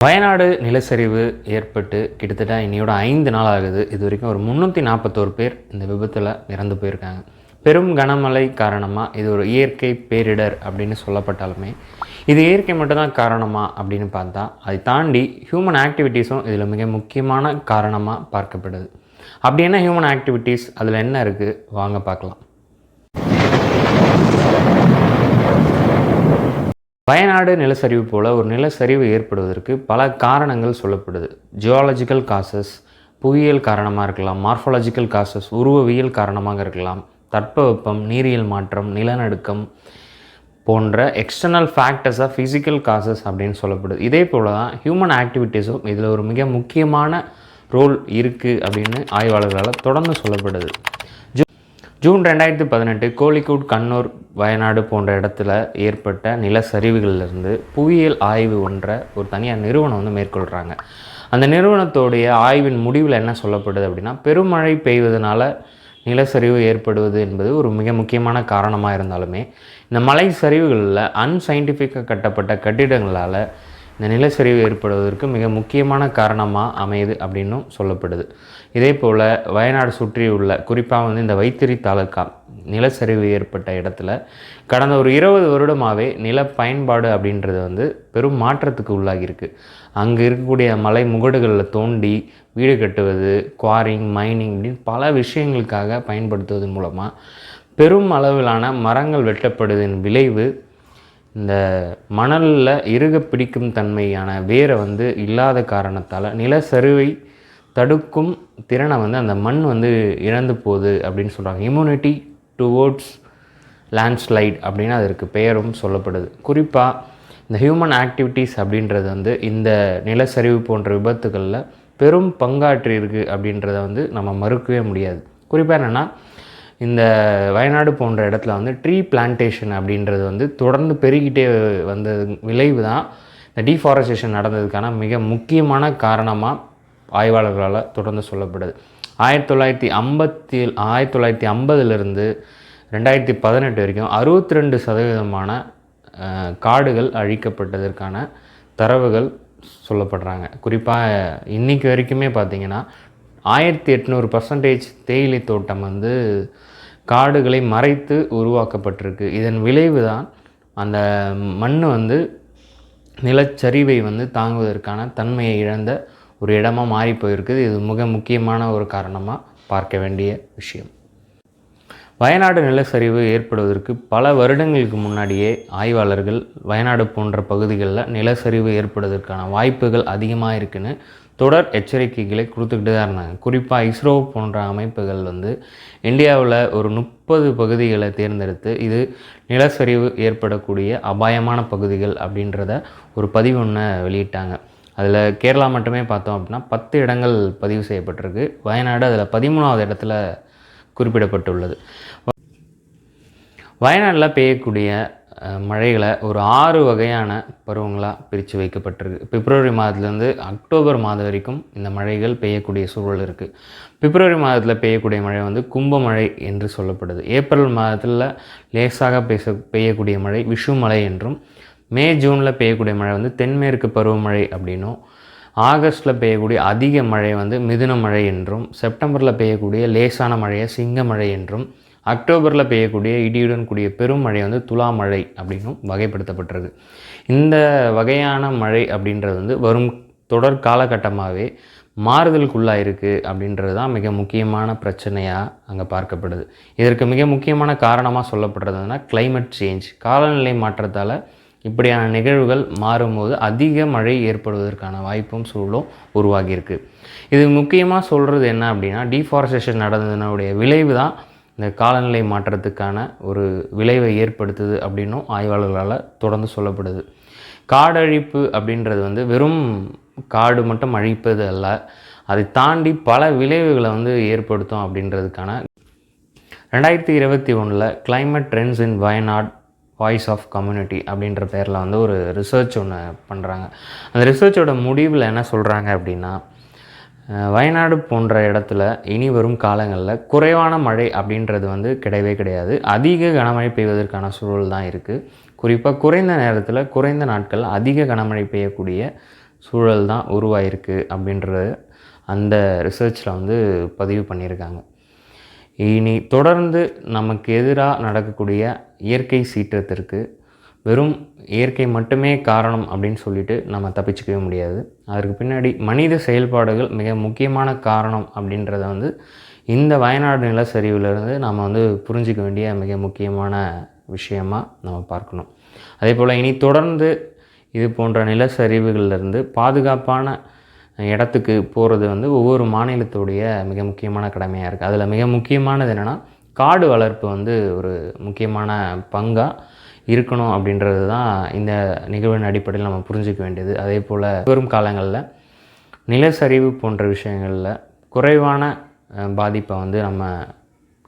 வயநாடு நிலச்சரிவு ஏற்பட்டு கிட்டத்தட்ட இன்னையோட 5 நாள் ஆகுது. இது வரைக்கும் ஒரு 341 பேர் இந்த விபத்தில் இறந்து போயிருக்காங்க. பெரும் கனமழை காரணமாக இது ஒரு இயற்கை பேரிடர் அப்படின்னு சொல்லப்பட்டாலுமே, இது இயற்கை மட்டும்தான் காரணமா அப்படின்னு பார்த்தா, அதை தாண்டி ஹியூமன் ஆக்டிவிட்டீஸும் இதில் மிக முக்கியமான காரணமாக பார்க்கப்படுது. அப்படி என்ன ஹியூமன் ஆக்டிவிட்டீஸ், அதில் என்ன இருக்குது வாங்க பார்க்கலாம். வயநாடு நிலச்சரிவு போல் ஒரு நிலச்சரிவு ஏற்படுவதற்கு பல காரணங்கள் சொல்லப்படுது. ஜியாலஜிக்கல் காசஸ், புவியியல் காரணமாக இருக்கலாம். மார்ஃபாலஜிக்கல் காசஸ், உருவவியல் காரணமாக இருக்கலாம். தட்பவெப்பம், நீரியல் மாற்றம், நிலநடுக்கம் போன்ற எக்ஸ்டர்னல் ஃபேக்டர்ஸாக ஃபிசிக்கல் காசஸ் அப்படின்னு சொல்லப்படுது. இதே போல் தான் ஹியூமன் ஆக்டிவிட்டீஸும் இதில் ஒரு மிக முக்கியமான ரோல் இருக்குது அப்படின்னு ஆய்வாளர்களால் தொடர்ந்து சொல்லப்படுது. ஜூன் 2018 கோழிக்கூட், கண்ணூர், வயநாடு போன்ற இடத்துல ஏற்பட்ட நிலச்சரிவுகளிலிருந்து புவியியல் ஆய்வு ஒரு தனியார் நிறுவனம் மேற்கொள்கிறாங்க. அந்த நிறுவனத்தோடைய ஆய்வின் முடிவில் என்ன சொல்லப்படுது அப்படின்னா, பெருமழை பெய்வதனால நிலச்சரிவு ஏற்படுவது என்பது ஒரு மிக முக்கியமான காரணமாக இருந்தாலுமே, இந்த மலை சரிவுகளில் அன்சைன்டிஃபிக்காக கட்டப்பட்ட கட்டிடங்களால் இந்த நிலச்சரிவு ஏற்படுவதற்கு மிக முக்கியமான காரணமாக அமையுது அப்படின்னும் சொல்லப்படுது. இதே போல் வயநாடு சுற்றியுள்ள குறிப்பாக இந்த வைத்திரி தாலுக்கா நிலச்சரிவு ஏற்பட்ட இடத்துல கடந்த ஒரு 20 வருடமாகவே நில பயன்பாடு அப்படின்றது பெரும் மாற்றத்துக்கு உள்ளாகியிருக்கு. அங்கே இருக்கக்கூடிய மலை முகடுகளில் தோண்டி வீடு கட்டுவது, குவாரிங், மைனிங் அப்படின்னு பல விஷயங்களுக்காக பயன்படுத்துவதன் மூலமாக பெரும் அளவிலான மரங்கள் வெட்டப்படுவதன் விளைவு இந்த மணலில் இறுக பிடிக்கும் தன்மையான வேரை இல்லாத காரணத்தால் நிலச்சரிவை தடுக்கும் திறனை அந்த மண் இழந்து போகுது அப்படின்னு சொல்கிறாங்க. இம்யூனிட்டி டுவோர்ட்ஸ் லேண்ட்ஸ்லைட் அப்படின்னு அதற்கு பெயரும் சொல்லப்படுது. குறிப்பாக இந்த ஹியூமன் ஆக்டிவிட்டீஸ் அப்படின்றது இந்த நிலச்சரிவு போன்ற விபத்துகளில் பெரும் பங்காற்றி இருக்குது அப்படின்றத நம்ம மறுக்கவே முடியாது. குறிப்பாக என்னென்னா, இந்த வயநாடு போன்ற இடத்துல ட்ரீ பிளான்டேஷன் அப்படின்றது தொடர்ந்து பெருகிட்டே வந்த விளைவு தான் இந்த டீஃபாரஸ்டேஷன் நடந்ததுக்கான மிக முக்கியமான காரணமாக ஆய்வாளர்களால் தொடர்ந்து சொல்லப்படுது. 1950லிருந்து 2018 வரைக்கும் 62% காடுகள் அழிக்கப்பட்டதற்கான தரவுகள் சொல்லப்படுறாங்க. குறிப்பாக இன்றைக்கி வரைக்குமே பார்த்திங்கன்னா 1800% தேயிலை தோட்டம் காடுகளை மறைத்து உருவாக்கப்பட்டிருக்கு. இதன் விளைவு தான் அந்த மண் நிலச்சரிவை தாங்குவதற்கான தன்மையை இழந்த ஒரு இடமாக மாறி போயிருக்குது. இது மிக முக்கியமான ஒரு காரணமாக பார்க்க வேண்டிய விஷயம். வயநாடு நிலச்சரிவு ஏற்படுவதற்கு பல வருடங்களுக்கு முன்னாடியே ஆய்வாளர்கள் வயநாடு போன்ற பகுதிகளில் நிலச்சரிவு ஏற்படுவதற்கான வாய்ப்புகள் அதிகமாக இருக்குன்னு தொடர் எச்சரிக்கைகளை கொடுத்துக்கிட்டு தான் இருந்தாங்க. குறிப்பாக இஸ்ரோ போன்ற அமைப்புகள் இந்தியாவில் ஒரு 30 பகுதிகளை தேர்ந்தெடுத்து இது நிலச்சரிவு ஏற்படக்கூடிய அபாயமான பகுதிகள் அப்படின்றத ஒரு பதிவு வெளியிட்டாங்க. அதில் கேரளா மட்டுமே பார்த்தோம் அப்படின்னா 10 இடங்கள் பதிவு செய்யப்பட்டிருக்கு. வயநாடு அதில் 13வது இடத்துல குறிப்பிடப்பட்டுள்ளது. வயநாட்டில் பெய்யக்கூடிய மழைகளை ஒரு 6 வகையான பருவங்களாக பிரித்து வைக்கப்பட்டிருக்கு. பிப்ரவரி மாதத்துலேருந்து அக்டோபர் மாதம் வரைக்கும் இந்த மழைகள் பெய்யக்கூடிய சூழல் இருக்குது. பிப்ரவரி மாதத்தில் பெய்யக்கூடிய மழை கும்பமழை என்று சொல்லப்படுது. ஏப்ரல் மாதத்தில் லேசாக பெய்யக்கூடிய மழை விஷு மழை என்றும், மே ஜூனில் பெய்யக்கூடிய மழை தென்மேற்கு பருவமழை அப்படின்னும், ஆகஸ்ட்டில் பெய்யக்கூடிய அதிக மழை மிதுன மழை என்றும், செப்டம்பரில் பெய்யக்கூடிய லேசான மழையை சிங்கமழை என்றும், அக்டோபரில் பெய்யக்கூடிய இடியுடன் கூடிய பெரும் மழை துலா மழை அப்படின்னும் வகைப்படுத்தப்பட்டிருக்கு. இந்த வகையான மழை அப்படின்றது வரும் தொடர் காலகட்டமாகவே மாறுதலுக்குள்ளாக இருக்குது அப்படின்றது தான் மிக முக்கியமான பிரச்சனையாக அங்கே பார்க்கப்படுது. இதற்கு மிக முக்கியமான காரணமாக சொல்லப்படுறதுனா கிளைமேட் சேஞ்ச், காலநிலை மாற்றத்தால் இப்படியான நிகழ்வுகள் மாறும்போது அதிக மழை ஏற்படுவதற்கான வாய்ப்பும் சூழலும் உருவாகியிருக்கு. இது முக்கியமாக சொல்கிறது என்ன அப்படின்னா, டீஃபாரஸ்டேஷன் நடந்ததுனுடைய விளைவு தான் இந்த காலநிலை மாற்றத்துக்கான ஒரு விளைவை ஏற்படுத்துது அப்படின்னும் ஆய்வாளர்களால் தொடர்ந்து சொல்லப்படுது. காடழிப்பு அப்படின்றது வெறும் காடு மட்டும் அழிப்பது அல்ல, அதை தாண்டி பல விளைவுகளை ஏற்படுத்தும் அப்படின்றதுக்கான 2021 climate trends in Wayanad voice of community அப்படின்ற பேரில் ஒரு ரிசர்ச் ஒன்று பண்ணுறாங்க. அந்த ரிசர்ச்சோட முடிவில் என்ன சொல்கிறாங்க அப்படின்னா, வயநாடு போன்ற இடத்துல இனி வரும் காலங்களில் குறைவான மழை அப்படின்றது கிடையவே கிடையாது. அதிக கனமழை பெய்வதற்கான சூழல் தான் இருக்குது. குறிப்பாக குறைந்த நேரத்தில் குறைந்த நாட்கள் அதிக கனமழை பெய்யக்கூடிய சூழல் தான் உருவாயிருக்கு அப்படின்றது அந்த ரிசர்ச்சில் வந்து பதிவு பண்ணியிருக்காங்க. இனி தொடர்ந்து நமக்கு எதிராக நடக்கக்கூடிய இயற்கை சீற்றத்திற்கு வெறும் இயற்கை மட்டுமே காரணம் அப்படின்னு சொல்லிட்டு நம்ம தப்பிச்சுக்கவே முடியாது. அதற்கு பின்னாடி மனித செயல்பாடுகள் மிக முக்கியமான காரணம் அப்படின்றத வந்து இந்த வயநாடு நிலச்சரிவிலிருந்து நம்ம வந்து புரிஞ்சிக்க வேண்டிய மிக முக்கியமான விஷயமாக நம்ம பார்க்கணும். அதே போல் இனி தொடர்ந்து இது போன்ற நிலச்சரிவுகள்லேருந்து பாதுகாப்பான இடத்துக்கு போகிறது வந்து ஒவ்வொரு மாநிலத்துடைய மிக முக்கியமான கடமையாக இருக்குது. அதில் மிக முக்கியமானது என்னென்னா காடு வளர்ப்பு வந்து ஒரு முக்கியமான பங்காக இருக்கணும் அப்படின்றது தான் இந்த நிகழ்வின் அடிப்படையில் நம்ம புரிஞ்சிக்க வேண்டியது. அதே போல் வரும் காலங்களில் நிலச்சரிவு போன்ற விஷயங்களில் குறைவான பாதிப்பை வந்து நம்ம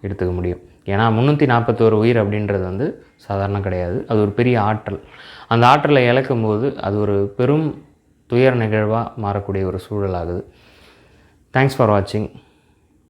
எடுத்துக்க முடியும். ஏன்னா 341 உயிர் அப்படின்றது வந்து சாதாரணம் கிடையாது. அது ஒரு பெரிய ஆற்றல். அந்த ஆற்றலை இழக்கும் போது அது ஒரு பெரும் துயர நிகழ்வாக மாறக்கூடிய ஒரு சூழல் ஆகுது. தேங்க்ஸ் ஃபார் வாட்சிங்.